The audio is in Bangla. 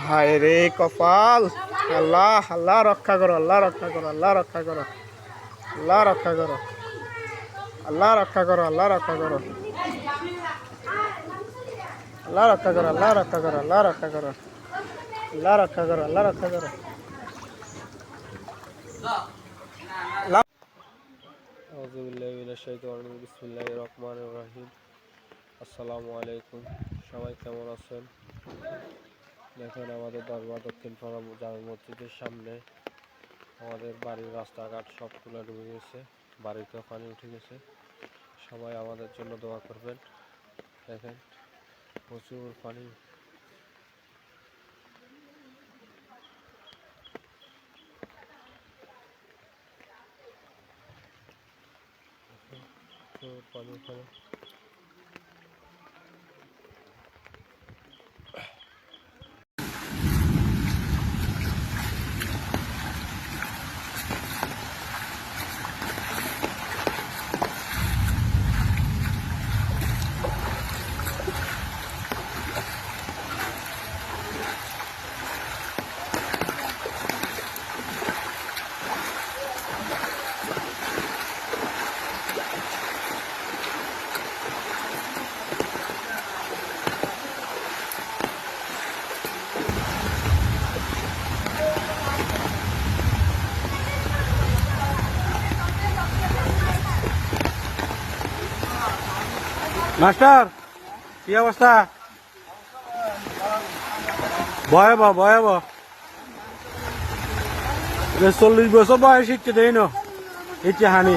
হায় রে কপাল। আল্লাহ আল্লাহ রক্ষা করো, আল্লাহ রক্ষা করো, আল্লাহ রক্ষা করো, আল্লাহ রক্ষা করো, আল্লাহ রক্ষা করো, আল্লাহ রক্ষা করো, আল্লাহ রক্ষা করো, আল্লাহ রক্ষা করো, আল্লাহ রক্ষা করো, আল্লাহ রক্ষা করো, আল্লাহ রক্ষা করো। বিসমিল্লাহির রহমানির রহিম। আসসালামু আলাইকুম, সবাই কেমন আছেন? দেখেন আমাদের দরবার দক্ষিণ পাড়া জামে মসজিদের সামনে আমাদের বাড়ির রাস্তাঘাট সবগুলো ডুবে গেছে, বাড়িতে পানি উঠে গেছে। সবাই আমাদের জন্য দোয়া করবেন। দেখেন প্রচুর পানি। পানি ওখানে মাস্টার কি অবস্থা? ভয়াবহ ভয়াবহ। 40 বছর বয়স শিখছে দেই না, ইচ্ছে হানি।